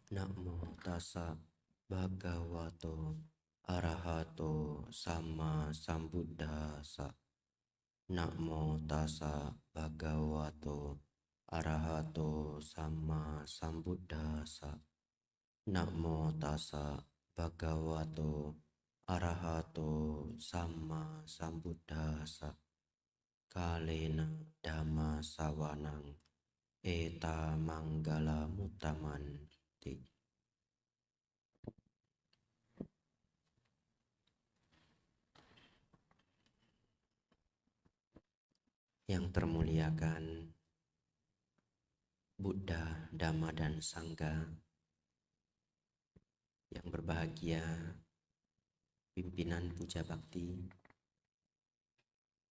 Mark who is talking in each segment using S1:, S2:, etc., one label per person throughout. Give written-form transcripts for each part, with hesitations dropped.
S1: Namo tassa bhagavato arahato sama sambuddhassa. Namo tassa bhagavato arahato sama sambuddhassa. Namo tassa bhagavato arahato sama sambuddhassa. Kalena dhamma sawanang eta manggala mutamanti. Yang termuliakan Buddha, Dhamma, dan Sangha, yang berbahagia pimpinan Puja Bakti,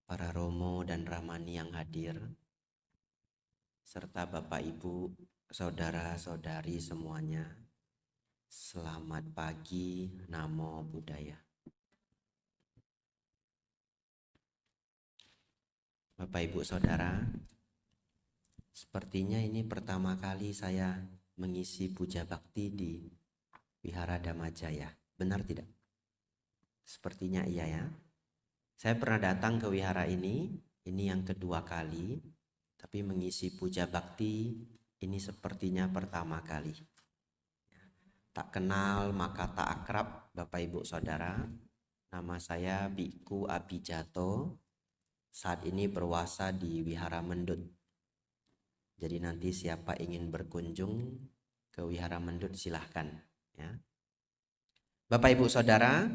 S1: para Romo dan Ramani yang hadir, serta Bapak Ibu, saudara-saudari semuanya, selamat pagi, Namo Buddhaya. Bapak Ibu Saudara, sepertinya ini pertama kali saya mengisi Puja Bakti di Wihara Dhammajaya. Benar tidak? Sepertinya iya ya. Saya pernah datang ke wihara ini yang kedua kali, tapi mengisi Puja Bakti ini sepertinya pertama kali. Tak kenal maka tak akrab, Bapak Ibu Saudara. Nama saya Biku Abijato. Saat ini berwasa di Wihara Mendut. Jadi nanti siapa ingin berkunjung ke Wihara Mendut silahkan ya. Bapak Ibu Saudara,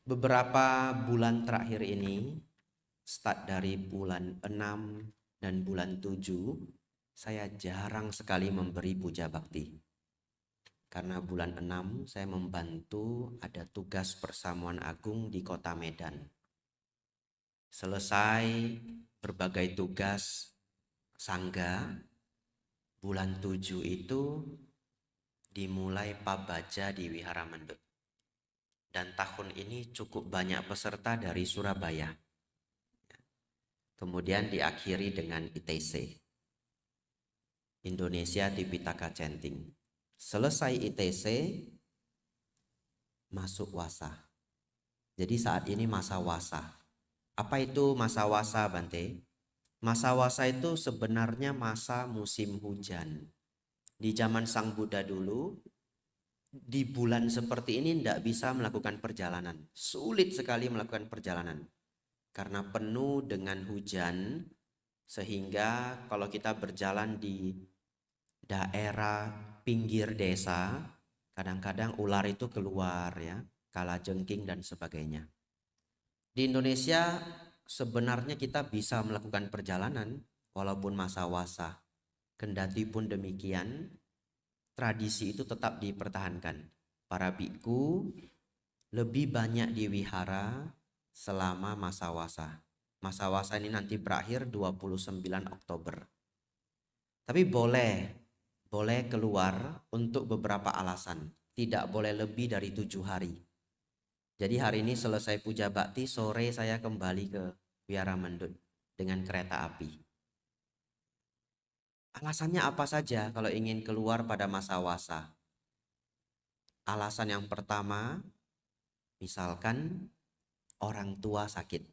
S1: beberapa bulan terakhir ini, start dari bulan 6 dan bulan 7, saya jarang sekali memberi puja bakti. Karena bulan 6 saya membantu ada tugas persamuan agung di Kota Medan. Selesai berbagai tugas sangga, bulan 7 itu dimulai pabaja di Wihara Mendut. Dan tahun ini cukup banyak peserta dari Surabaya. Kemudian diakhiri dengan ITC, Indonesia Tipitaka Chanting. Selesai ITC, masuk wasa. Jadi saat ini masa wasa. Apa itu masa wasa, Bante? Masa wasa itu sebenarnya masa musim hujan. Di zaman Sang Buddha dulu, di bulan seperti ini tidak bisa melakukan perjalanan. Sulit sekali melakukan perjalanan. Karena penuh dengan hujan, sehingga kalau kita berjalan di daerah pinggir desa, kadang-kadang ular itu keluar ya, kalajengking dan sebagainya. Di Indonesia sebenarnya kita bisa melakukan perjalanan walaupun masa wasa. Kendati pun demikian, tradisi itu tetap dipertahankan. Para biku lebih banyak di wihara selama masa wasa. Masa wasa ini nanti berakhir 29 Oktober. Tapi boleh keluar untuk beberapa alasan. Tidak boleh lebih dari 7 hari. Jadi hari ini selesai puja bakti, sore saya kembali ke Wihara Mendut dengan kereta api. Alasannya apa saja kalau ingin keluar pada masa wasa? Alasan yang pertama, misalkan orang tua sakit.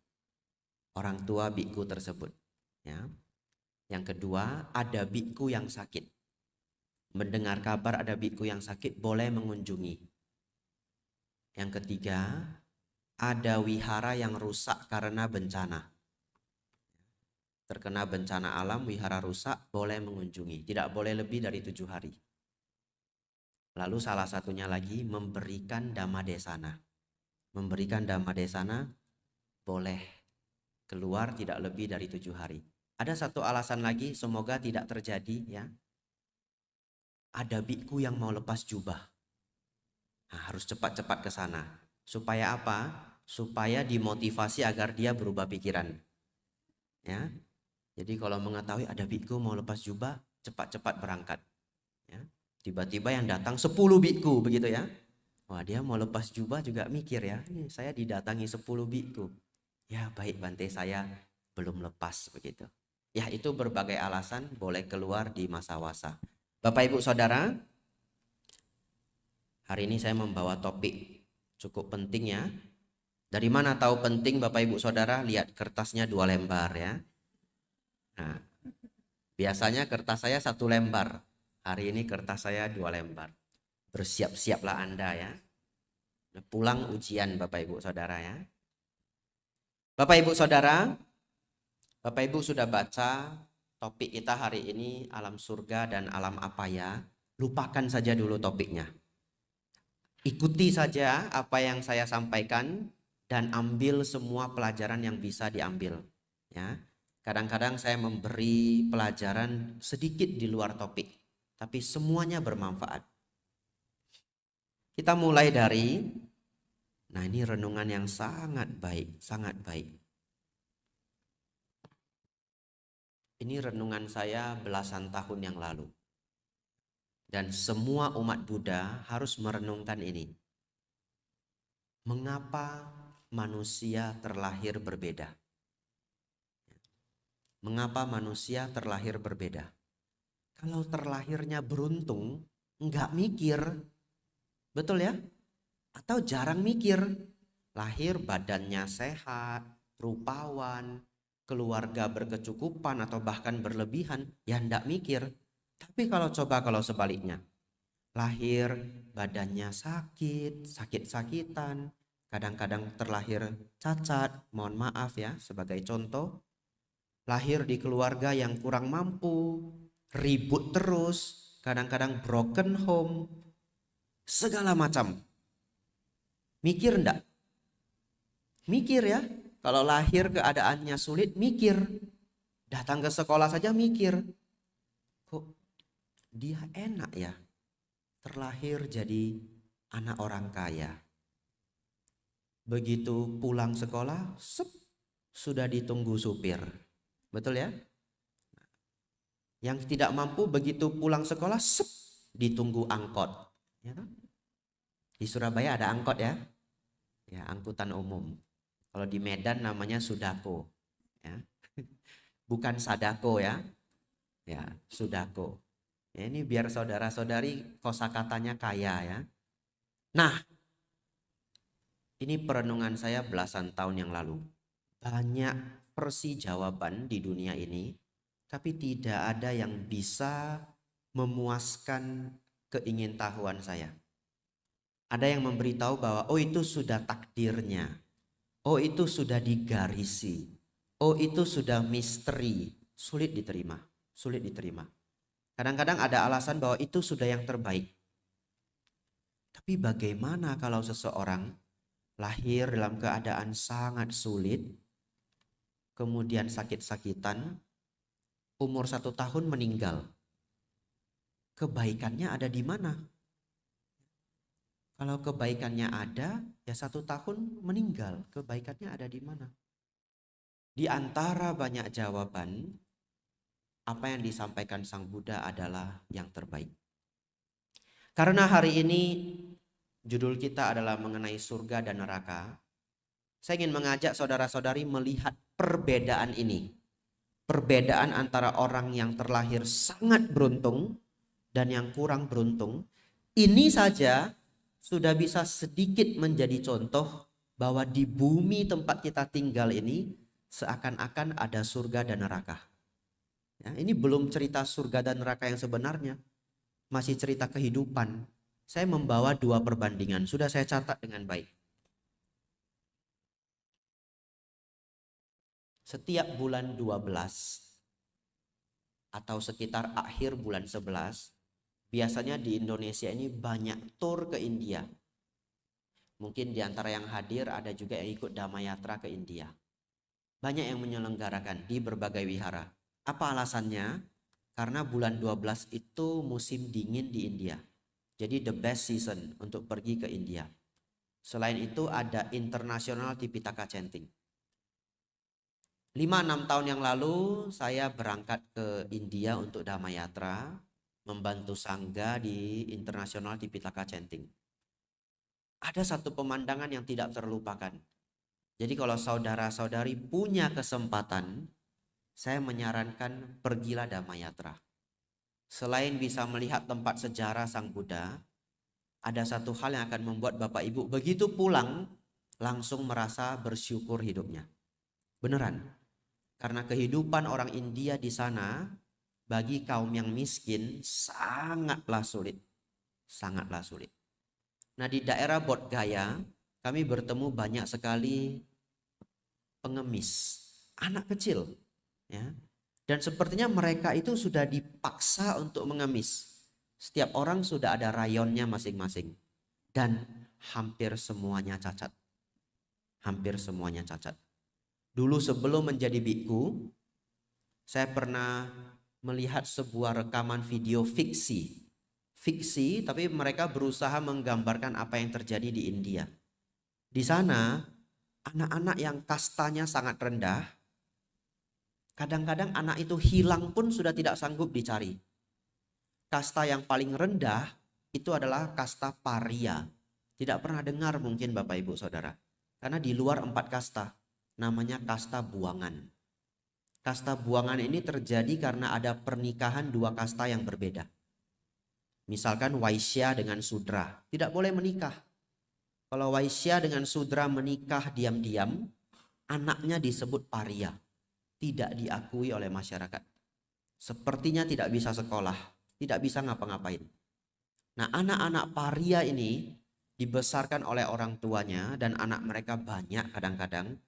S1: Orang tua biku tersebut. Ya. Yang kedua, ada biku yang sakit. Mendengar kabar ada biku yang sakit, boleh mengunjungi. Yang ketiga, ada wihara yang rusak karena bencana. Terkena bencana alam, wihara rusak, boleh mengunjungi. Tidak boleh lebih dari 7 hari. Lalu salah satunya lagi, memberikan dhamma desana. Memberikan dhamma desana, boleh keluar tidak lebih dari 7 hari. Ada satu alasan lagi, semoga tidak terjadi ya. Ada biku yang mau lepas jubah. Nah, harus cepat-cepat ke sana. Supaya apa? Supaya dimotivasi agar dia berubah pikiran. Ya. Jadi kalau mengetahui ada biku mau lepas jubah, cepat-cepat berangkat. Ya. Tiba-tiba yang datang 10 biku begitu ya. Wah, dia mau lepas jubah juga mikir ya. Ini saya didatangi 10 biku. Ya baik Bante, saya belum lepas begitu. Ya, itu berbagai alasan boleh keluar di masa wasa. Bapak Ibu Saudara, hari ini saya membawa topik cukup penting ya. Dari mana tahu penting Bapak Ibu Saudara? Lihat kertasnya 2 lembar ya. Nah, biasanya kertas saya 1 lembar. Hari ini kertas saya 2 lembar. Bersiap-siaplah Anda ya. Pulang ujian Bapak Ibu Saudara ya. Bapak Ibu Saudara, Bapak Ibu sudah baca topik kita hari ini alam surga dan alam apa ya? Lupakan saja dulu topiknya. Ikuti saja apa yang saya sampaikan dan ambil semua pelajaran yang bisa diambil. Ya, kadang-kadang saya memberi pelajaran sedikit di luar topik, tapi semuanya bermanfaat. Kita mulai dari, nah ini renungan yang sangat baik, sangat baik. Ini renungan saya belasan tahun yang lalu. Dan semua umat Buddha harus merenungkan ini. Mengapa manusia terlahir berbeda? Mengapa manusia terlahir berbeda? Kalau terlahirnya beruntung, nggak mikir. Betul ya? Atau jarang mikir. Lahir badannya sehat, rupawan, keluarga berkecukupan atau bahkan berlebihan, ya nggak mikir. Tapi kalau sebaliknya, lahir badannya sakit, sakit-sakitan, kadang-kadang terlahir cacat, mohon maaf ya sebagai contoh, lahir di keluarga yang kurang mampu, ribut terus, kadang-kadang broken home, segala macam. Mikir enggak? Mikir ya, kalau lahir keadaannya sulit mikir, datang ke sekolah saja mikir, kok dia enak ya terlahir jadi anak orang kaya. Begitu pulang sekolah, sudah ditunggu supir. Betul ya? Yang tidak mampu begitu pulang sekolah, ditunggu angkot. Ya kan? Di Surabaya ada angkot ya. Ya, angkutan umum. Kalau di Medan namanya Sudako. Ya. Bukan Sadako ya. Ya, Sudako. Ya, ini biar saudara-saudari kosakatanya kaya ya. Nah, ini perenungan saya belasan tahun yang lalu. Banyak versi jawaban di dunia ini, tapi tidak ada yang bisa memuaskan keingintahuan saya. Ada yang memberitahu bahwa oh itu sudah takdirnya, oh itu sudah digarisi, oh itu sudah misteri, sulit diterima, sulit diterima. Kadang-kadang ada alasan bahwa itu sudah yang terbaik. Tapi bagaimana kalau seseorang lahir dalam keadaan sangat sulit, kemudian sakit-sakitan, umur 1 tahun meninggal? Kebaikannya ada di mana? Kalau kebaikannya ada, ya 1 tahun meninggal, kebaikannya ada di mana? Di antara banyak jawaban, apa yang disampaikan Sang Buddha adalah yang terbaik. Karena hari ini judul kita adalah mengenai surga dan neraka, saya ingin mengajak saudara-saudari melihat perbedaan ini. Perbedaan antara orang yang terlahir sangat beruntung dan yang kurang beruntung. Ini saja sudah bisa sedikit menjadi contoh bahwa di bumi tempat kita tinggal ini seakan-akan ada surga dan neraka. Ya, ini belum cerita surga dan neraka yang sebenarnya, masih cerita kehidupan. Saya membawa 2 perbandingan, sudah saya catat dengan baik. Setiap bulan 12 atau sekitar akhir bulan 11, biasanya di Indonesia ini banyak tur ke India. Mungkin di antara yang hadir ada juga yang ikut Damayatra ke India. Banyak yang menyelenggarakan di berbagai wihara. Apa alasannya? Karena bulan 12 itu musim dingin di India. Jadi the best season untuk pergi ke India. Selain itu ada International Tipitaka Chanting. 5-6 tahun yang lalu saya berangkat ke India untuk Damayatra, membantu sangga di International Tipitaka Chanting. Ada satu pemandangan yang tidak terlupakan. Jadi kalau saudara-saudari punya kesempatan saya menyarankan pergilah Damayatra. Selain bisa melihat tempat sejarah Sang Buddha, ada satu hal yang akan membuat Bapak Ibu begitu pulang langsung merasa bersyukur hidupnya. Beneran. Karena kehidupan orang India di sana bagi kaum yang miskin sangatlah sulit. Sangatlah sulit. Nah, di daerah Bodh Gaya kami bertemu banyak sekali pengemis, anak kecil, ya. Dan sepertinya mereka itu sudah dipaksa untuk mengemis. Setiap orang sudah ada rayonnya masing-masing. Dan hampir semuanya cacat. Hampir semuanya cacat. Dulu sebelum menjadi biku, saya pernah melihat sebuah rekaman video fiksi. Fiksi, tapi mereka berusaha menggambarkan apa yang terjadi di India. Di sana, anak-anak yang kastanya sangat rendah, kadang-kadang anak itu hilang pun sudah tidak sanggup dicari. Kasta yang paling rendah itu adalah kasta paria. Tidak pernah dengar mungkin Bapak Ibu Saudara. Karena di luar 4 kasta, namanya kasta buangan. Kasta buangan ini terjadi karena ada pernikahan 2 kasta yang berbeda. Misalkan Waisya dengan Sudra, tidak boleh menikah. Kalau Waisya dengan Sudra menikah diam-diam, anaknya disebut paria. Tidak diakui oleh masyarakat. Sepertinya tidak bisa sekolah, tidak bisa ngapa-ngapain. Nah, anak-anak paria ini dibesarkan oleh orang tuanya dan anak mereka banyak kadang-kadang.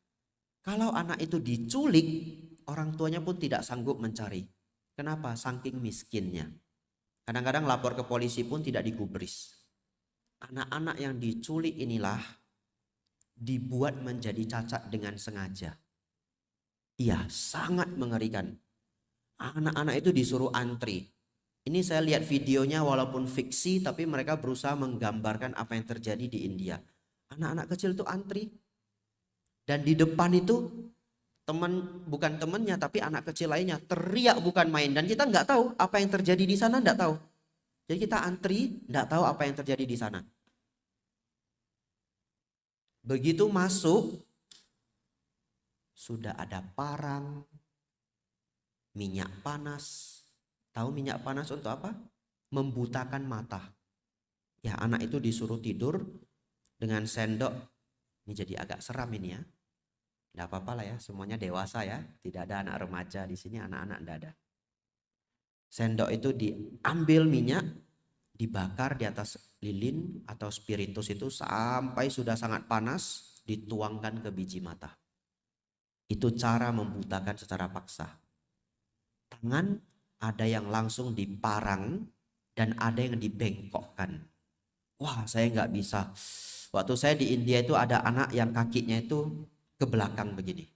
S1: Kalau anak itu diculik, orang tuanya pun tidak sanggup mencari. Kenapa? Saking miskinnya. Kadang-kadang lapor ke polisi pun tidak digubris. Anak-anak yang diculik inilah dibuat menjadi cacat dengan sengaja. Iya, sangat mengerikan. Anak-anak itu disuruh antri. Ini saya lihat videonya walaupun fiksi, tapi mereka berusaha menggambarkan apa yang terjadi di India. Anak-anak kecil itu antri. Dan di depan itu bukan temannya tapi anak kecil lainnya teriak bukan main. Dan kita nggak tahu apa yang terjadi di sana, nggak tahu. Jadi kita antri, nggak tahu apa yang terjadi di sana. Begitu masuk, sudah ada parang, minyak panas. Tahu minyak panas untuk apa? Membutakan mata. Ya, anak itu disuruh tidur dengan sendok. Ini jadi agak seram ini ya. Tidak apa-apa lah ya, semuanya dewasa ya. Tidak ada anak remaja di sini, anak-anak tidak ada. Sendok itu diambil minyak, dibakar di atas lilin atau spiritus itu sampai sudah sangat panas, dituangkan ke biji mata. Itu cara membutakan secara paksa. Tangan ada yang langsung diparang dan ada yang dibengkokkan. Wah, saya nggak bisa. Waktu saya di India itu ada anak yang kakinya itu ke belakang begini.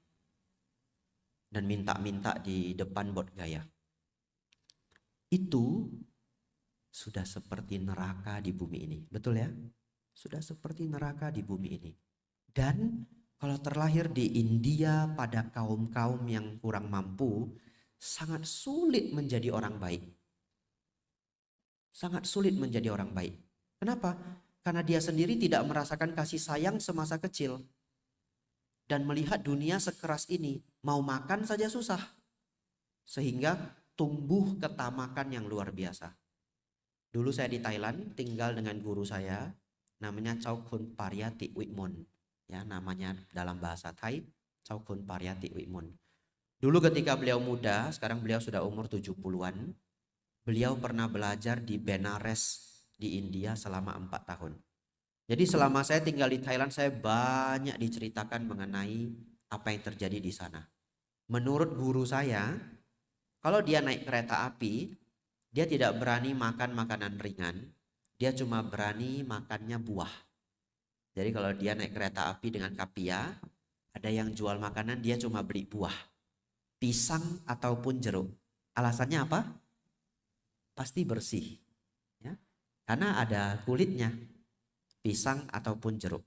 S1: Dan minta-minta di depan Bodh Gaya. Itu sudah seperti neraka di bumi ini. Betul ya? Sudah seperti neraka di bumi ini. Dan kalau terlahir di India pada kaum-kaum yang kurang mampu, sangat sulit menjadi orang baik. Sangat sulit menjadi orang baik. Kenapa? Karena dia sendiri tidak merasakan kasih sayang semasa kecil. Dan melihat dunia sekeras ini, mau makan saja susah. Sehingga tumbuh ketamakan yang luar biasa. Dulu saya di Thailand tinggal dengan guru saya, namanya Chow Kun Pariyati Wikmon. Ya, namanya dalam bahasa Thai, Chow Kun Pariyati Wikmon. Dulu ketika beliau muda, sekarang beliau sudah umur 70-an. Beliau pernah belajar di Benares di India selama 4 tahun. Jadi selama saya tinggal di Thailand, saya banyak diceritakan mengenai apa yang terjadi di sana. Menurut guru saya, kalau dia naik kereta api, dia tidak berani makan makanan ringan. Dia cuma berani makannya buah. Jadi kalau dia naik kereta api dengan kapia, ada yang jual makanan, dia cuma beli buah. Pisang ataupun jeruk. Alasannya apa? Pasti bersih. Ya. Karena ada kulitnya. Pisang ataupun jeruk.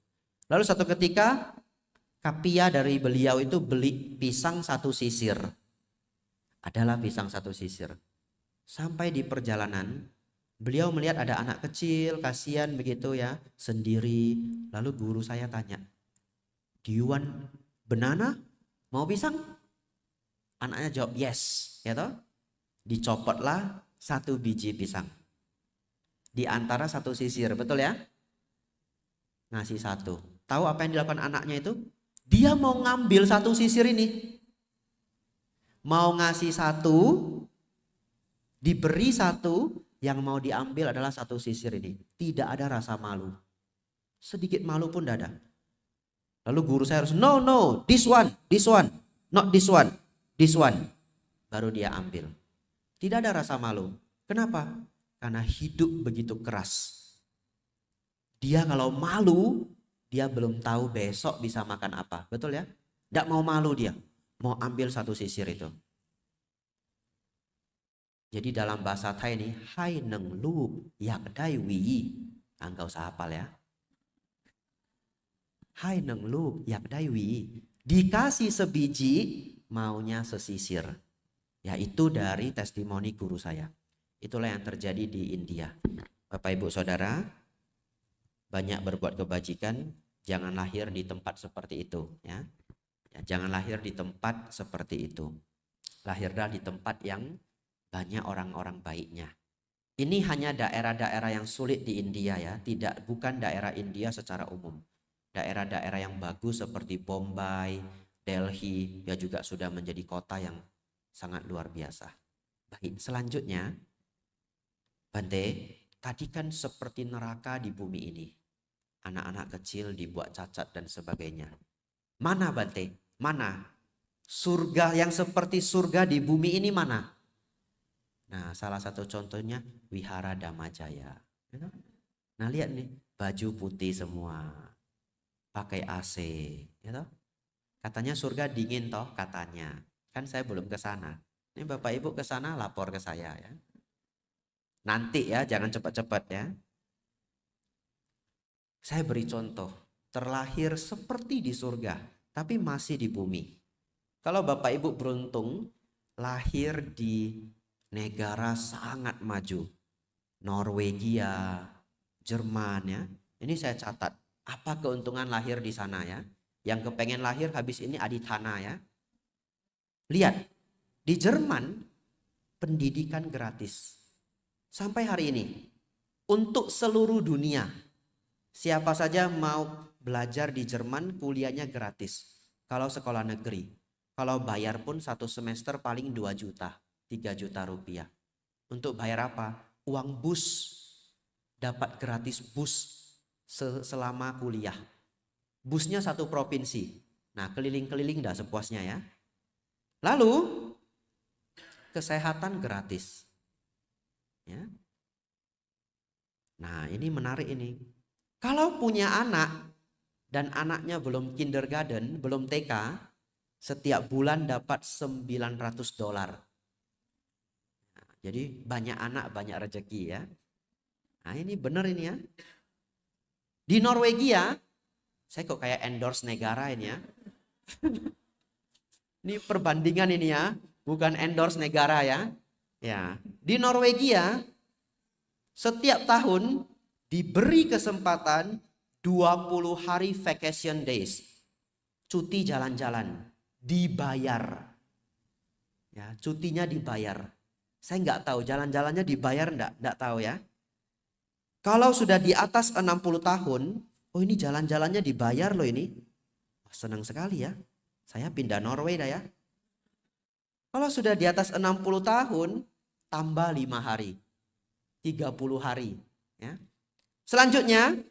S1: Lalu satu ketika kapia dari beliau itu beli pisang 1 sisir. Adalah pisang 1 sisir. Sampai di perjalanan beliau melihat ada anak kecil, kasihan begitu ya, sendiri. Lalu guru saya tanya, "Do you want banana? Mau pisang?" Anaknya jawab yes, ya toh? Dicopotlah 1 biji pisang. Di antara 1 sisir, betul ya? Ngasih 1. Tahu apa yang dilakukan anaknya itu? Dia mau ngambil 1 sisir ini. Mau ngasih 1, diberi 1, yang mau diambil adalah 1 sisir ini. Tidak ada rasa malu. Sedikit malu pun tidak ada. Lalu guru saya harus, no, this one, not this one. Baru dia ambil. Tidak ada rasa malu. Kenapa? Karena hidup begitu keras. Dia kalau malu, dia belum tahu besok bisa makan apa. Betul ya? Tidak mau malu dia. Mau ambil 1 sisir itu. Jadi dalam bahasa Thai ini, hai neng lu yak dai wi. Enggak usah hafal ya. Hai neng lu yak dai wi. Dikasih sebiji, maunya sesisir. Yaitu dari testimoni guru saya. Itulah yang terjadi di India. Bapak Ibu Saudara, banyak berbuat kebajikan, jangan lahir di tempat seperti itu. Ya, jangan lahir di tempat seperti itu. Lahirlah di tempat yang banyak orang-orang baiknya. Ini hanya daerah-daerah yang sulit di India ya, bukan daerah India secara umum. Daerah-daerah yang bagus seperti Bombay, Delhi, ya juga sudah menjadi kota yang sangat luar biasa. Baik, selanjutnya, Bante, tadi kan seperti neraka di bumi ini. Anak-anak kecil dibuat cacat dan sebagainya. Mana Bante? Mana? Surga yang seperti surga di bumi ini mana? Nah, salah satu contohnya Wihara Dhamajaya. Nah, lihat nih, baju putih semua. Pakai AC, ya toh? Katanya surga dingin toh katanya. Kan saya belum ke sana. Ini Bapak Ibu ke sana lapor ke saya ya. Nanti ya, jangan cepat-cepat ya. Saya beri contoh, terlahir seperti di surga, tapi masih di bumi. Kalau Bapak Ibu beruntung lahir di negara sangat maju, Norwegia, Jerman ya. Ini saya catat, apa keuntungan lahir di sana ya. Yang kepengen lahir habis ini aditana ya. Lihat, di Jerman pendidikan gratis. Sampai hari ini, untuk seluruh dunia, siapa saja mau belajar di Jerman kuliahnya gratis. Kalau sekolah negeri, kalau bayar pun 1 semester paling 2 juta. 3 juta rupiah. Untuk bayar apa? Uang bus. Dapat gratis bus selama kuliah. Busnya 1 provinsi. Nah, keliling-keliling dah sepuasnya ya. Lalu kesehatan gratis. Ya. Nah, ini menarik ini. Kalau punya anak dan anaknya belum kindergarten, belum TK, setiap bulan dapat $900. Jadi banyak anak, banyak rezeki ya. Nah ini benar ini ya. Di Norwegia, saya kok kayak endorse negara ini ya. Ini perbandingan ini ya, bukan endorse negara ya. Ya, di Norwegia setiap tahun diberi kesempatan 20 hari vacation days. Cuti jalan-jalan dibayar. Ya, cutinya dibayar. Saya nggak tahu jalan-jalannya dibayar nggak tahu ya. Kalau sudah di atas 60 tahun, oh ini jalan-jalannya dibayar loh ini. Oh, senang sekali ya. Saya pindah Norway dah ya. Kalau sudah di atas 60 tahun, tambah 5 hari. 30 hari. Ya. Selanjutnya,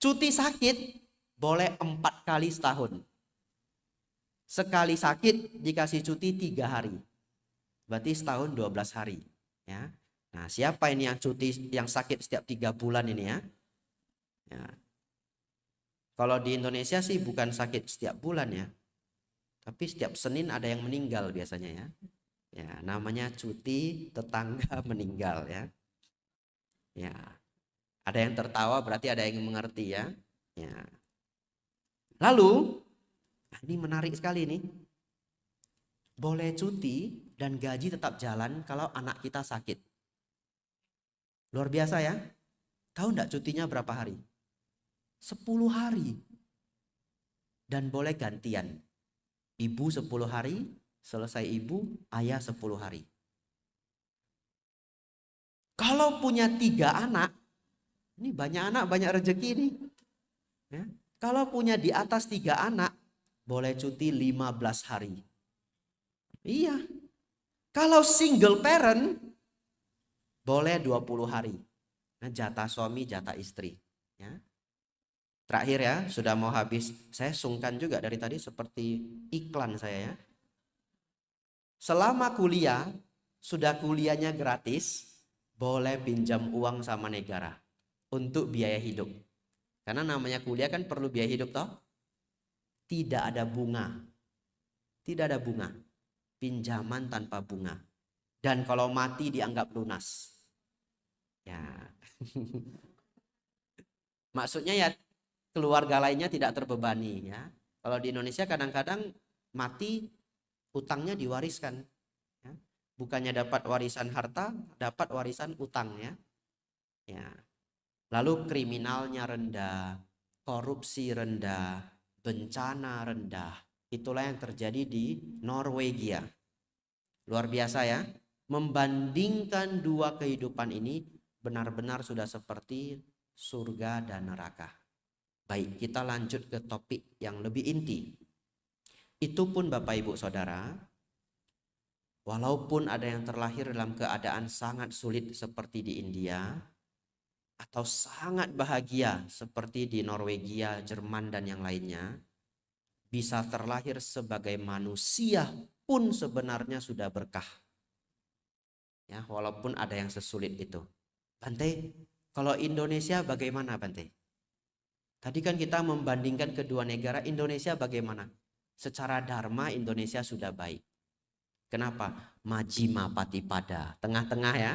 S1: cuti sakit boleh 4 kali setahun. Sekali sakit dikasih cuti 3 hari. Berarti setahun 12 hari. Ya. Nah, siapa ini yang cuti yang sakit setiap 3 bulan ini ya? Ya. Kalau di Indonesia sih bukan sakit setiap bulan ya. Tapi setiap Senin ada yang meninggal biasanya ya. Ya, namanya cuti tetangga meninggal ya. Ya. Ada yang tertawa berarti ada yang mengerti ya. Ya. Lalu, ini menarik sekali nih. Boleh cuti dan gaji tetap jalan kalau anak kita sakit. Luar biasa ya. Tahu enggak cutinya berapa hari? 10 hari. Dan boleh gantian. Ibu 10 hari, Selesai ibu, ayah 10 hari. Kalau punya 3 anak, ini banyak anak, banyak rezeki nih. Ya. Kalau punya di atas 3 anak, boleh cuti 15 hari. Iya. Kalau single parent, boleh 20 hari. Nah, jatah suami, jatah istri. Ya. Terakhir ya, sudah mau habis. Saya sungkan juga dari tadi seperti iklan saya ya. Selama kuliah, sudah kuliahnya gratis, boleh pinjam uang sama negara untuk biaya hidup. Karena namanya kuliah kan perlu biaya hidup toh. Tidak ada bunga. Tidak ada bunga. Pinjaman tanpa bunga. Dan kalau mati dianggap lunas. Ya. Maksudnya ya keluarga lainnya tidak terbebani ya. Kalau di Indonesia kadang-kadang mati utangnya diwariskan. Ya. Bukannya dapat warisan harta, dapat warisan utang ya. Ya. Lalu kriminalnya rendah, korupsi rendah, bencana rendah. Itulah yang terjadi di Norwegia. Luar biasa ya. Membandingkan dua kehidupan ini benar-benar sudah seperti surga dan neraka. Baik, kita lanjut ke topik yang lebih inti. Itu pun Bapak Ibu Saudara, walaupun ada yang terlahir dalam keadaan sangat sulit seperti di India, atau sangat bahagia seperti di Norwegia, Jerman dan yang lainnya, bisa terlahir sebagai manusia pun sebenarnya sudah berkah. Ya, walaupun ada yang sesulit itu. Bante, kalau Indonesia bagaimana Bante? Tadi kan kita membandingkan kedua negara, Indonesia bagaimana? Secara dharma Indonesia sudah baik. Kenapa? Majjhima Patipada, tengah-tengah ya.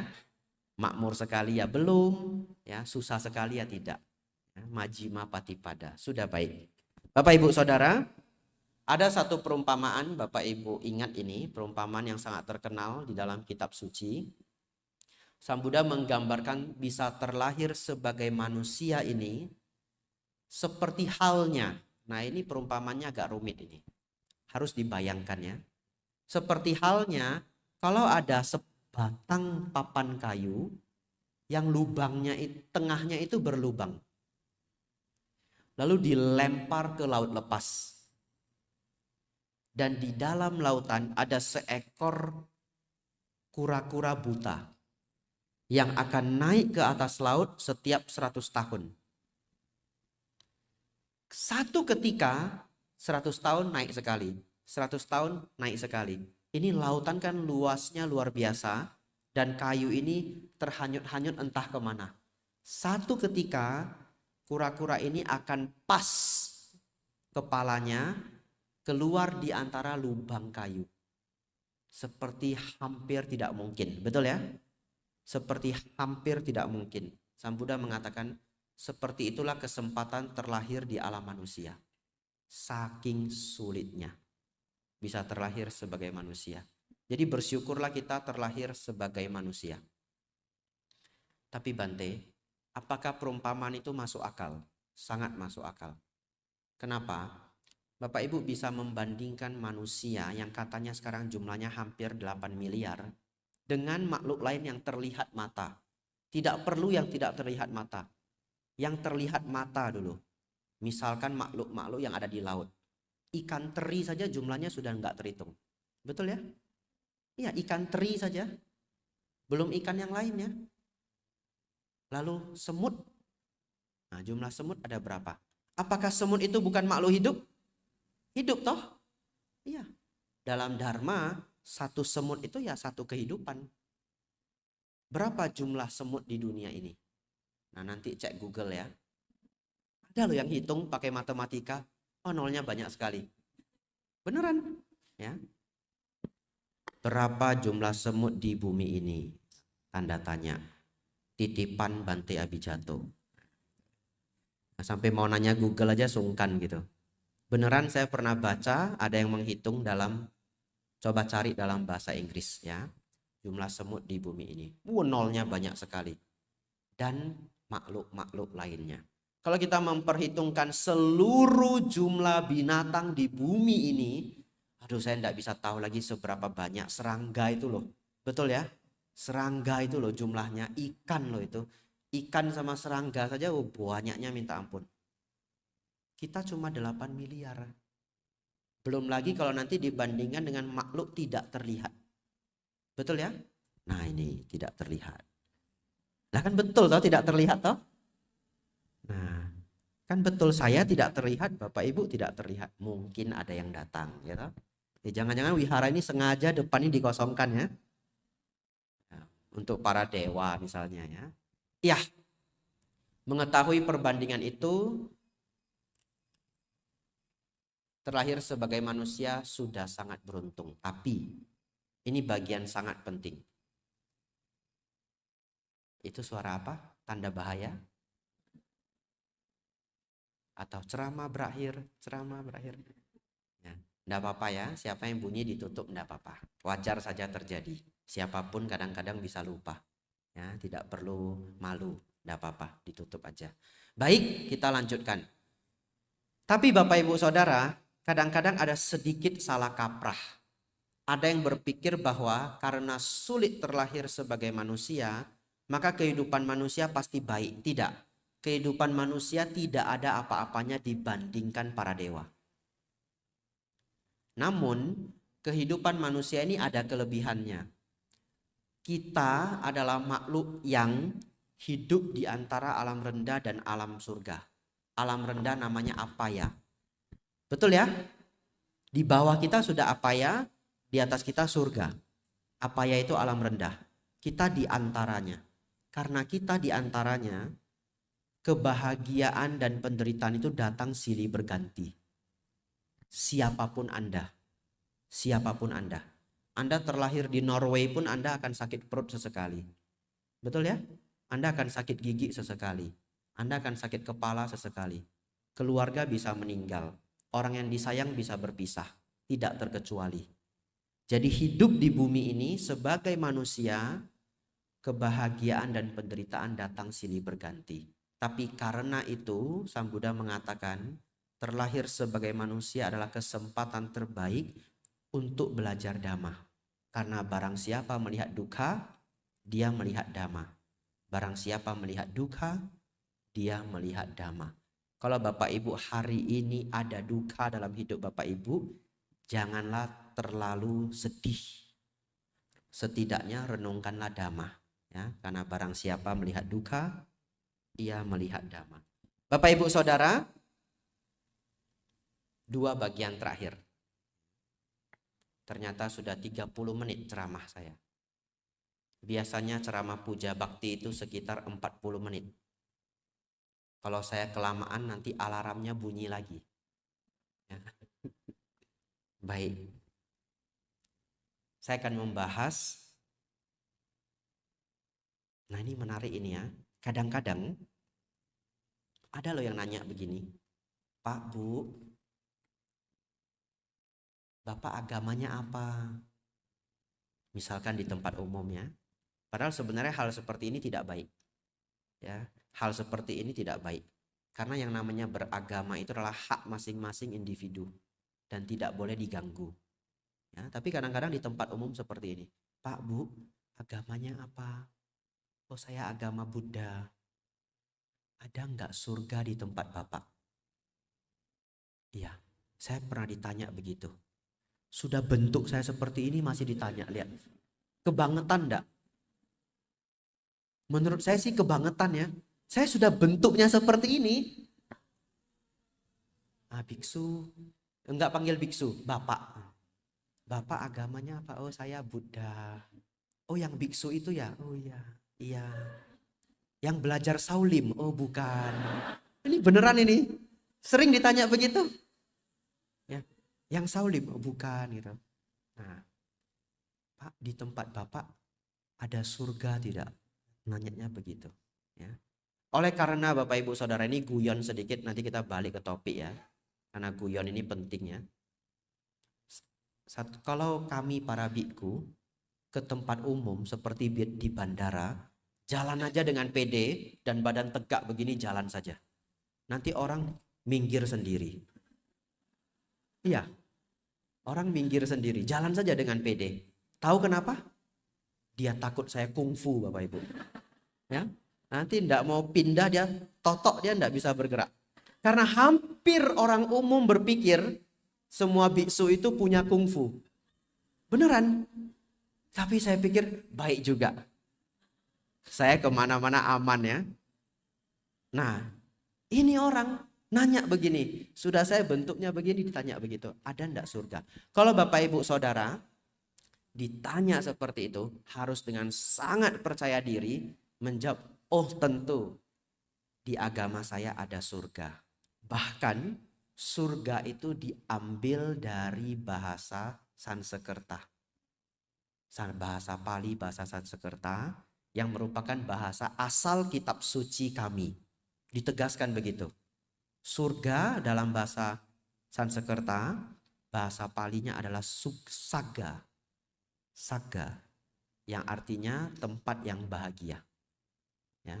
S1: Makmur sekali ya belum, ya susah sekali ya tidak. Ya, Majjhima Patipada, sudah baik. Bapak Ibu Saudara, ada satu perumpamaan, Bapak Ibu ingat ini, perumpamaan yang sangat terkenal di dalam kitab suci. Sang Buddha menggambarkan bisa terlahir sebagai manusia ini seperti halnya. Nah, ini perumpamannya agak rumit ini. Harus dibayangkan ya. Seperti halnya kalau ada sebatang papan kayu yang lubangnya tengahnya itu berlubang. Lalu dilempar ke laut lepas. Dan di dalam lautan ada seekor kura-kura buta yang akan naik ke atas laut setiap 100 tahun. Satu ketika 100 tahun naik sekali, 100 tahun naik sekali. Ini lautan kan luasnya luar biasa dan kayu ini terhanyut-hanyut entah kemana. Satu ketika kura-kura ini akan pas kepalanya keluar di antara lubang kayu. Seperti hampir tidak mungkin, betul ya? Seperti hampir tidak mungkin. Sang Buddha mengatakan seperti itulah kesempatan terlahir di alam manusia. Saking sulitnya bisa terlahir sebagai manusia. Jadi bersyukurlah kita terlahir sebagai manusia. Tapi Bante, apakah perumpamaan itu masuk akal? Sangat masuk akal. Kenapa? Bapak Ibu bisa membandingkan manusia yang katanya sekarang jumlahnya hampir 8 miliar dengan makhluk lain yang terlihat mata. Tidak perlu yang tidak terlihat mata. Yang terlihat mata dulu. Misalkan makhluk-makhluk yang ada di laut. Ikan teri saja jumlahnya sudah enggak terhitung. Betul ya? Iya, ikan teri saja. Belum ikan yang lainnya. Lalu semut. Nah, jumlah semut ada berapa? Apakah semut itu bukan makhluk hidup? Hidup toh? Iya. Dalam dharma, satu semut itu ya satu kehidupan. Berapa jumlah semut di dunia ini? Nah, nanti cek Google ya. Ada loh yang hitung pakai matematika. Oh, nolnya banyak sekali. Beneran? Ya. Berapa jumlah semut di bumi ini? Tanda tanya. Titipan Bante Abijato. Nah, sampai mau nanya Google aja sungkan gitu. Beneran saya pernah baca ada yang menghitung dalam, coba cari dalam bahasa Inggris ya. Jumlah semut di bumi ini. Nolnya banyak sekali. Dan makhluk-makhluk lainnya. Kalau kita memperhitungkan seluruh jumlah binatang di bumi ini, Aduh, saya enggak bisa tahu lagi seberapa banyak serangga itu loh. Betul ya? Serangga itu loh jumlahnya, ikan loh itu. Ikan sama serangga saja banyaknya minta ampun. Kita cuma 8 miliar. Belum lagi kalau nanti dibandingkan dengan makhluk tidak terlihat. Betul ya? Nah, ini tidak terlihat. Nah, kan betul toh tidak terlihat toh? Nah, kan betul saya tidak terlihat, Bapak Ibu tidak terlihat. Mungkin ada yang datang, ya toh? Jangan-jangan wihara ini sengaja depannya dikosongkan ya. Nah, untuk para dewa misalnya ya. Ya, mengetahui perbandingan itu, terlahir sebagai manusia sudah sangat beruntung. Tapi ini bagian sangat penting. Itu suara apa? Tanda bahaya? Atau ceramah berakhir? Ceramah berakhir. Ya, enggak apa-apa ya. Siapa yang bunyi ditutup enggak apa-apa. Wajar saja terjadi. Siapapun kadang-kadang bisa lupa. Ya, tidak perlu malu. Enggak apa-apa, ditutup aja. Baik, kita lanjutkan. Tapi Bapak Ibu Saudara, kadang-kadang ada sedikit salah kaprah. Ada yang berpikir bahwa karena sulit terlahir sebagai manusia, maka kehidupan manusia pasti baik. Tidak. Kehidupan manusia tidak ada apa-apanya dibandingkan para dewa. Namun, kehidupan manusia ini ada kelebihannya. Kita adalah makhluk yang hidup di antara alam rendah dan alam surga. Alam rendah namanya Apaya. Betul ya? Di bawah kita sudah Apaya, di atas kita surga. Apaya itu alam rendah. Kita di antaranya. Karena kita di antaranya, kebahagiaan dan penderitaan itu datang silih berganti. Siapapun Anda. Siapapun Anda. Anda terlahir di Norway pun Anda akan sakit perut sesekali. Betul ya? Anda akan sakit gigi sesekali. Anda akan sakit kepala sesekali. Keluarga bisa meninggal. Orang yang disayang bisa berpisah. Tidak terkecuali. Jadi hidup di bumi ini sebagai manusia, kebahagiaan dan penderitaan datang silih berganti. Tapi karena itu, Sang Buddha mengatakan, terlahir sebagai manusia adalah kesempatan terbaik untuk belajar Dhamma. Karena barang siapa melihat dukkha, dia melihat Dhamma. Barang siapa melihat dukkha, dia melihat Dhamma. Kalau Bapak Ibu hari ini ada dukkha dalam hidup Bapak Ibu, janganlah terlalu sedih. Setidaknya renungkanlah Dhamma. Ya, karena barang siapa melihat dukkha, ia melihat Dhamma. Bapak Ibu Saudara, dua bagian terakhir. Ternyata sudah 30 menit ceramah saya. Biasanya ceramah puja bakti itu sekitar 40 menit. Kalau saya kelamaan nanti alarmnya bunyi lagi. Ya. Baik. Saya akan membahas. Nah, ini menarik ini ya. Kadang-kadang ada loh yang nanya begini. Pak, Bu, Bapak agamanya apa? Misalkan di tempat umum ya. Padahal sebenarnya hal seperti ini tidak baik. Ya, hal seperti ini tidak baik. Karena yang namanya beragama itu adalah hak masing-masing individu dan tidak boleh diganggu. Ya, tapi kadang-kadang di tempat umum seperti ini. Pak, Bu, agamanya apa? Oh, saya agama Buddha. Ada nggak surga di tempat Bapak? Iya, saya pernah ditanya begitu. Sudah bentuk saya seperti ini masih ditanya, lihat. Kebangetan enggak? Menurut saya sih kebangetan ya. Saya sudah bentuknya seperti ini. Biksu. Enggak panggil biksu, Bapak. Bapak agamanya apa? Oh, saya Buddha. Oh, yang biksu itu ya? Oh iya. Iya. Yang belajar Saulim? Oh, bukan. Ini beneran ini. Sering ditanya begitu. Ya. Yang Saulim? Oh, bukan gitu. Nah, Pak, di tempat Bapak ada surga tidak? Nanyanya begitu. Ya. Oleh karena Bapak Ibu Saudara ini guyon sedikit, nanti kita balik ke topik ya. Karena guyon ini penting ya. Kalau kami para biku ke tempat umum seperti di bandara, jalan aja dengan PD dan badan tegak begini jalan saja. Nanti orang minggir sendiri. Iya. Orang minggir sendiri, jalan saja dengan pede. Tahu kenapa? Dia takut saya kungfu, Bapak Ibu. Ya, nanti tidak mau pindah, dia totok, dia tidak bisa bergerak. Karena hampir orang umum berpikir semua biksu itu punya kungfu. Beneran. Tapi saya pikir baik juga. Saya kemana-mana aman ya. Nah, ini orang nanya begini. Sudah saya bentuknya begini, ditanya begitu. Ada enggak surga? Kalau Bapak Ibu Saudara ditanya seperti itu, harus dengan sangat percaya diri menjawab, oh tentu di agama saya ada surga. Bahkan surga itu diambil dari bahasa Sanskerta. Bahasa Pali, bahasa Sanskerta yang merupakan bahasa asal kitab suci kami. Ditegaskan begitu. Surga dalam bahasa Sanskerta, bahasa Palinya adalah Suksaga. Saga, yang artinya tempat yang bahagia. Ya.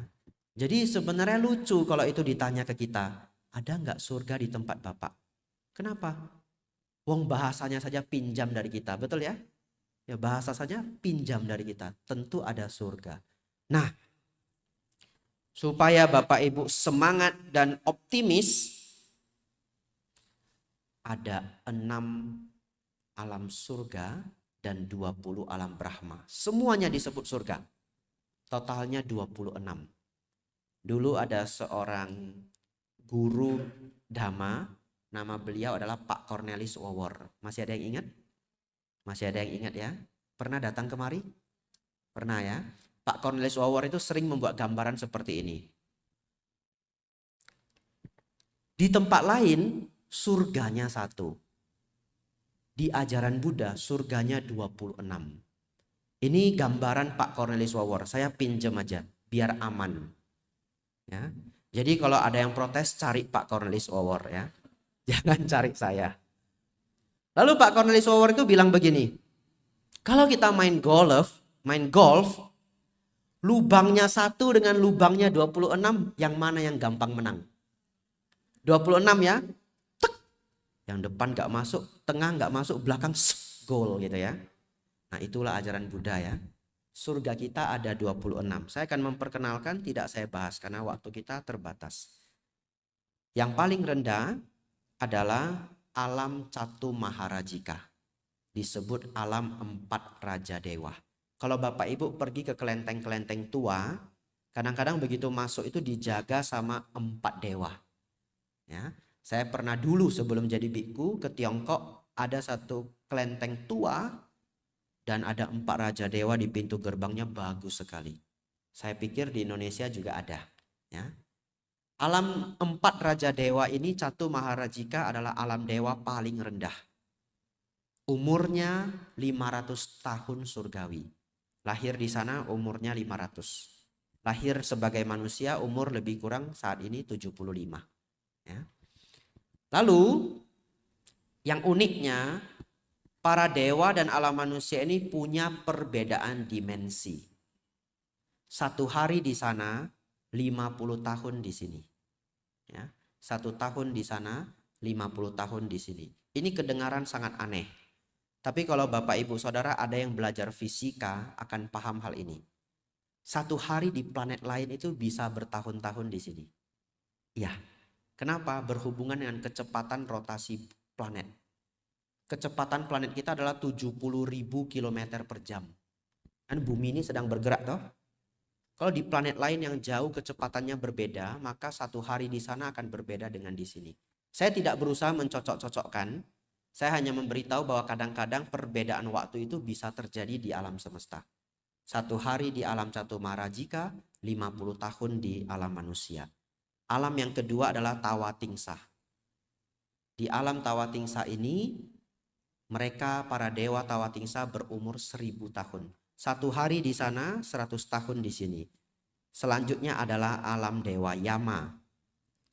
S1: Jadi sebenarnya lucu kalau itu ditanya ke kita, ada nggak surga di tempat Bapak? Kenapa? Wong bahasanya saja pinjam dari kita, betul ya? Ya bahasa saja pinjam dari kita, tentu ada surga. Nah, supaya Bapak Ibu semangat dan optimis, ada 6 alam surga dan 20 alam Brahma. Semuanya disebut surga. Totalnya 26. Dulu ada seorang guru Dhamma, nama beliau adalah Pak Cornelis Wawor. Masih ada yang ingat? Masih ada yang ingat ya? Pernah datang kemari? Pernah ya? Pak Cornelis Wawor itu sering membuat gambaran seperti ini. Di tempat lain surganya 1. Di ajaran Buddha surganya 26. Ini gambaran Pak Cornelis Wawor. Saya pinjam aja biar aman. Ya. Jadi kalau ada yang protes cari Pak Cornelis Wawor ya. Jangan cari saya. Lalu Pak Cornelis Wawor itu bilang begini. Kalau kita main golf, lubangnya 1 dengan lubangnya 26, yang mana yang gampang menang? 26 ya. Tek. Yang depan gak masuk, tengah gak masuk, belakang gol gitu ya. Nah itulah ajaran Buddha ya. Surga kita ada 26. Saya akan memperkenalkan, tidak saya bahas karena waktu kita terbatas. Yang paling rendah adalah alam Catu Maharajika. Disebut alam 4 Raja Dewa. Kalau Bapak Ibu pergi ke kelenteng-kelenteng tua, kadang-kadang begitu masuk itu dijaga sama 4 dewa. Ya, saya pernah dulu sebelum jadi biku ke Tiongkok, ada satu kelenteng tua dan ada 4 Raja Dewa di pintu gerbangnya, bagus sekali. Saya pikir di Indonesia juga ada. Ya. Alam 4 Raja Dewa ini, Catu Maharajika adalah alam dewa paling rendah. Umurnya 500 tahun surgawi. Lahir di sana umurnya 500. Lahir sebagai manusia umur lebih kurang saat ini 75. Ya. Lalu yang uniknya, para dewa dan alam manusia ini punya perbedaan dimensi. 1 hari di sana, 50 tahun di sini. Ya, 1 tahun di sana, 50 tahun di sini. Ini kedengaran sangat aneh. Tapi kalau Bapak Ibu Saudara ada yang belajar fisika akan paham hal ini. 1 hari di planet lain itu bisa bertahun-tahun di sini. Ya, kenapa? Berhubungan dengan kecepatan rotasi planet. Kecepatan planet kita adalah 70.000 km per jam. Kan bumi ini sedang bergerak toh. Kalau di planet lain yang jauh kecepatannya berbeda, maka 1 hari di sana akan berbeda dengan di sini. Saya tidak berusaha mencocok-cocokkan. Saya hanya memberitahu bahwa kadang-kadang perbedaan waktu itu bisa terjadi di alam semesta. 1 hari di alam Catu Maharajika, 50 tahun di alam manusia. Alam yang kedua adalah Tawatingsa. Di alam Tawatingsa ini, mereka para dewa Tawatingsa berumur 1000 tahun. 1 hari di sana, 100 tahun di sini. Selanjutnya adalah alam dewa Yama.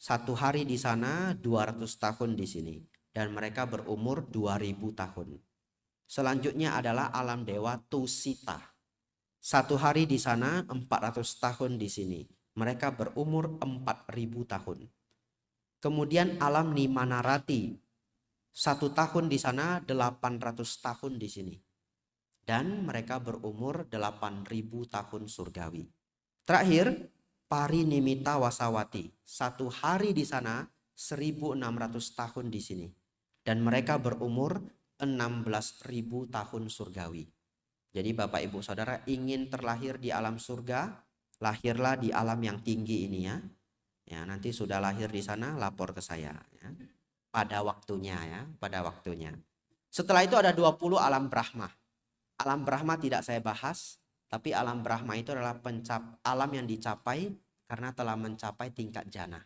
S1: 1 hari di sana, 200 tahun di sini. Dan mereka berumur 2000 tahun. Selanjutnya adalah alam dewa Tusita. 1 hari di sana, 400 tahun di sini. Mereka berumur 4000 tahun. Kemudian alam Nimanarati. 1 tahun di sana, 800 tahun di sini. Dan mereka berumur 8.000 tahun surgawi. Terakhir, Parinimita Wasawati. 1 hari di sana, 1.600 tahun di sini. Dan mereka berumur 16.000 tahun surgawi. Jadi Bapak Ibu Saudara ingin terlahir di alam surga, lahirlah di alam yang tinggi ini ya. Ya, nanti sudah lahir di sana lapor ke saya ya. Pada waktunya ya, pada waktunya. Setelah itu ada 20 alam Brahma. Alam Brahma tidak saya bahas, tapi alam Brahma itu adalah alam yang dicapai karena telah mencapai tingkat jana.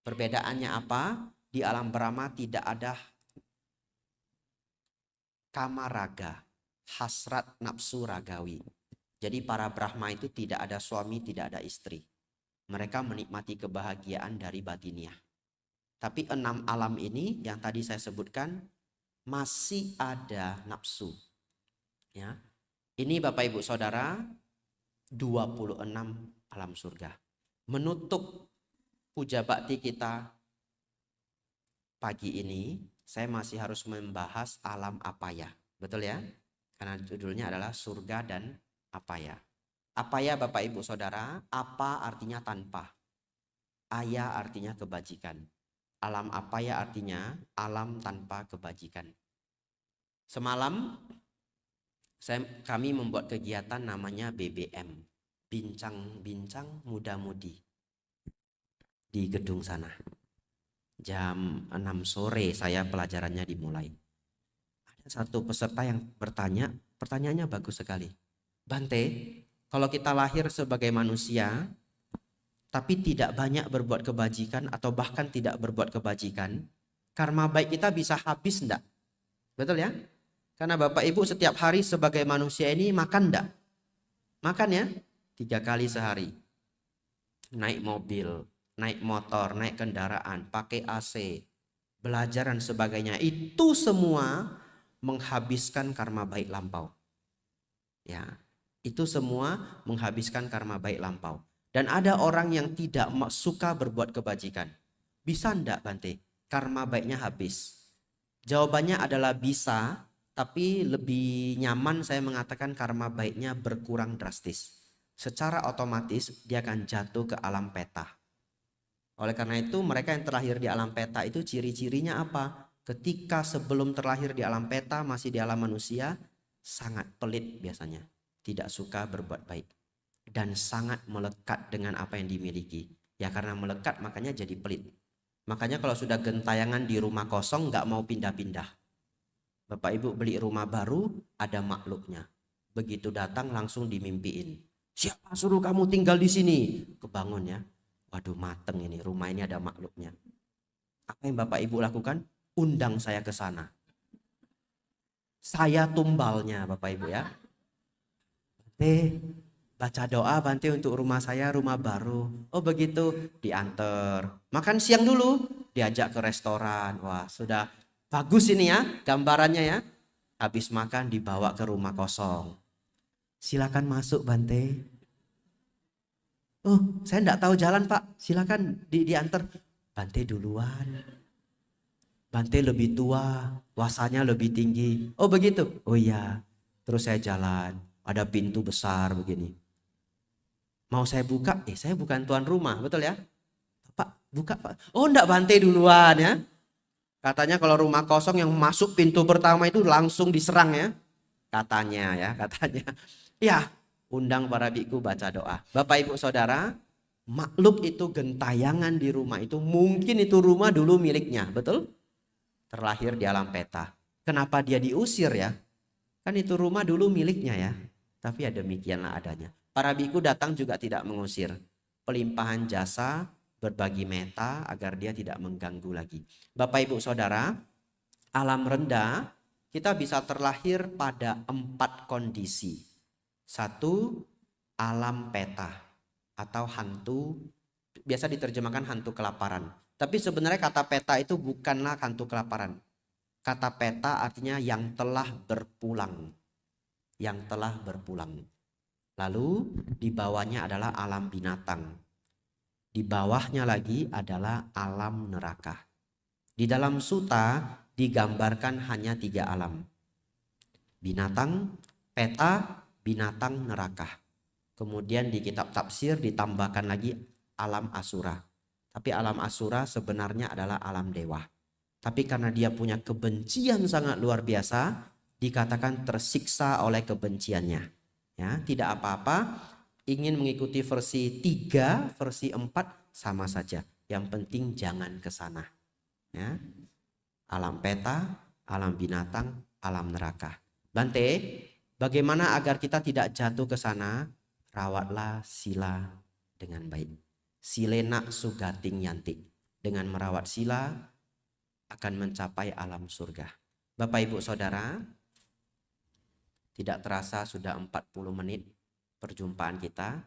S1: Perbedaannya apa? Di alam Brahma tidak ada kamaraga, hasrat nafsu ragawi. Jadi para Brahma itu tidak ada suami, tidak ada istri. Mereka menikmati kebahagiaan dari batiniah. Tapi 6 alam ini yang tadi saya sebutkan masih ada nafsu. Ya. Ini Bapak Ibu Saudara 26 alam surga. Menutup puja bakti kita pagi ini, saya masih harus membahas alam apaya. Betul ya? Karena judulnya adalah surga dan apaya. Apaya Bapak Ibu Saudara, apa artinya tanpa. Aya artinya kebajikan. Alam apaya artinya alam tanpa kebajikan. Semalam kami membuat kegiatan namanya BBM. Bincang-bincang muda-mudi. Di gedung sana. Jam 6 sore saya pelajarannya dimulai. Ada satu peserta yang bertanya, pertanyaannya bagus sekali. Bante, kalau kita lahir sebagai manusia, tapi tidak banyak berbuat kebajikan atau bahkan tidak berbuat kebajikan, karma baik kita bisa habis enggak? Betul ya? Karena Bapak Ibu setiap hari sebagai manusia ini makan enggak? Makan ya? 3 kali sehari. Naik mobil, naik motor, naik kendaraan, pakai AC, belajar dan sebagainya. Itu semua menghabiskan karma baik lampau. Ya, itu semua menghabiskan karma baik lampau. Dan ada orang yang tidak suka berbuat kebajikan. Bisa enggak Bante? Karma baiknya habis. Jawabannya adalah bisa, tapi lebih nyaman saya mengatakan karma baiknya berkurang drastis. Secara otomatis dia akan jatuh ke alam peta. Oleh karena itu mereka yang terlahir di alam peta itu ciri-cirinya apa? Ketika sebelum terlahir di alam peta masih di alam manusia, sangat pelit biasanya. Tidak suka berbuat baik. Dan sangat melekat dengan apa yang dimiliki. Ya karena melekat makanya jadi pelit. Makanya kalau sudah gentayangan di rumah kosong nggak mau pindah-pindah. Bapak Ibu beli rumah baru ada makhluknya. Begitu datang langsung dimimpiin. Siapa suruh kamu tinggal di sini? Kebangun ya. Waduh mateng ini, rumah ini ada makhluknya. Apa yang Bapak Ibu lakukan? Undang saya ke sana. Saya tumbalnya Bapak Ibu ya. Baca doa Bante untuk rumah saya, rumah baru. Oh begitu, diantar. Makan siang dulu, diajak ke restoran. Wah sudah bagus ini ya gambarannya ya. Habis makan dibawa ke rumah kosong. Silakan masuk Bante. Oh saya enggak tahu jalan Pak, silakan diantar. Bante duluan. Bante lebih tua, wasanya lebih tinggi. Oh begitu? Oh iya. Terus saya jalan, ada pintu besar begini. Mau saya buka, saya bukan tuan rumah, betul ya? Pak, buka Pak. Oh enggak Bante duluan ya. Katanya kalau rumah kosong yang masuk pintu pertama itu langsung diserang ya. Katanya ya, katanya. Ya, undang para biku baca doa. Bapak Ibu Saudara, makhluk itu gentayangan di rumah itu mungkin itu rumah dulu miliknya, betul? Terlahir di alam peta. Kenapa dia diusir ya? Kan itu rumah dulu miliknya ya. Tapi ya demikianlah adanya. Para biku datang juga tidak mengusir. Pelimpahan jasa, berbagi meta agar dia tidak mengganggu lagi. Bapak Ibu Saudara, alam rendah kita bisa terlahir pada 4 kondisi. 1, alam peta atau hantu, biasa diterjemahkan hantu kelaparan. Tapi sebenarnya kata peta itu bukanlah hantu kelaparan. Kata peta artinya yang telah berpulang. Yang telah berpulang. Lalu di bawahnya adalah alam binatang. Di bawahnya lagi adalah alam neraka. Di dalam suta digambarkan hanya 3 alam. Binatang, peta, binatang, neraka. Kemudian di kitab tafsir ditambahkan lagi alam asura. Tapi alam asura sebenarnya adalah alam dewa. Tapi karena dia punya kebencian sangat luar biasa, dikatakan tersiksa oleh kebenciannya. Ya, tidak apa-apa, ingin mengikuti versi 3, versi 4 sama saja. Yang penting jangan ke sana. Ya. Alam peta, alam binatang, alam neraka. Bante, bagaimana agar kita tidak jatuh ke sana? Rawatlah sila dengan baik. Silena sugating yanti. Dengan merawat sila akan mencapai alam surga. Bapak Ibu Saudara, tidak terasa sudah 40 menit perjumpaan kita.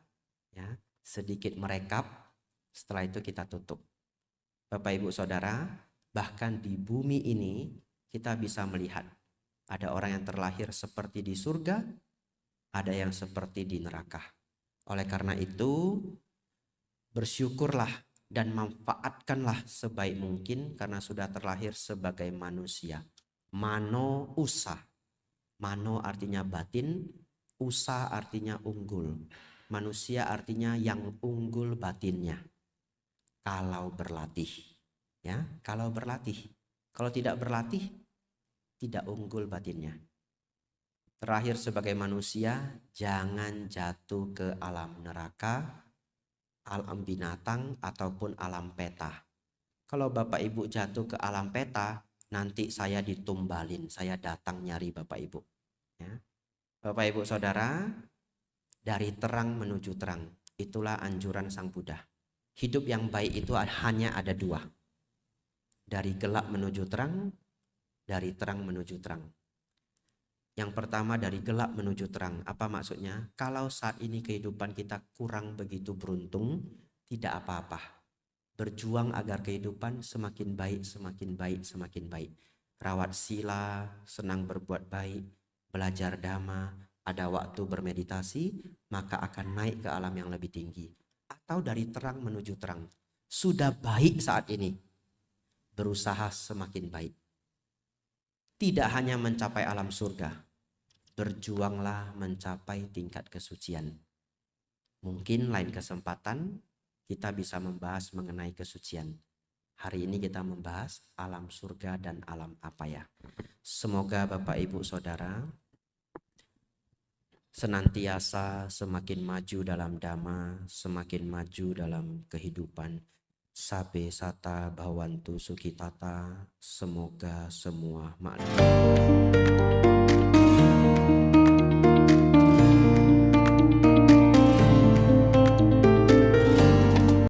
S1: Ya, sedikit merekap, setelah itu kita tutup. Bapak Ibu Saudara, bahkan di bumi ini kita bisa melihat ada orang yang terlahir seperti di surga, ada yang seperti di neraka. Oleh karena itu, bersyukurlah dan manfaatkanlah sebaik mungkin karena sudah terlahir sebagai manusia. Mano usa. Mano artinya batin, usa artinya unggul. Manusia artinya yang unggul batinnya. Kalau berlatih. Ya, kalau berlatih. Kalau tidak berlatih, tidak unggul batinnya. Terakhir sebagai manusia, jangan jatuh ke alam neraka, alam binatang, ataupun alam peta. Kalau Bapak Ibu jatuh ke alam peta, nanti saya ditumbalin, saya datang nyari Bapak Ibu. Ya. Bapak Ibu Saudara, dari terang menuju terang, itulah anjuran Sang Buddha. Hidup yang baik itu hanya ada 2. Dari gelap menuju terang, dari terang menuju terang. Yang pertama dari gelap menuju terang. Apa maksudnya? Kalau saat ini kehidupan kita kurang begitu beruntung, tidak apa-apa. Berjuang agar kehidupan semakin baik, semakin baik, semakin baik. Rawat sila, senang berbuat baik, belajar dhamma, ada waktu bermeditasi, maka akan naik ke alam yang lebih tinggi. Atau dari terang menuju terang. Sudah baik saat ini, berusaha semakin baik. Tidak hanya mencapai alam surga, berjuanglah mencapai tingkat kesucian. Mungkin lain kesempatan kita bisa membahas mengenai kesucian. Hari ini kita membahas alam surga dan alam apa ya. Semoga Bapak Ibu Saudara senantiasa semakin maju dalam dhamma, semakin maju dalam kehidupan. Sabe sata bhawantu sukhitata. Semoga semua makhluk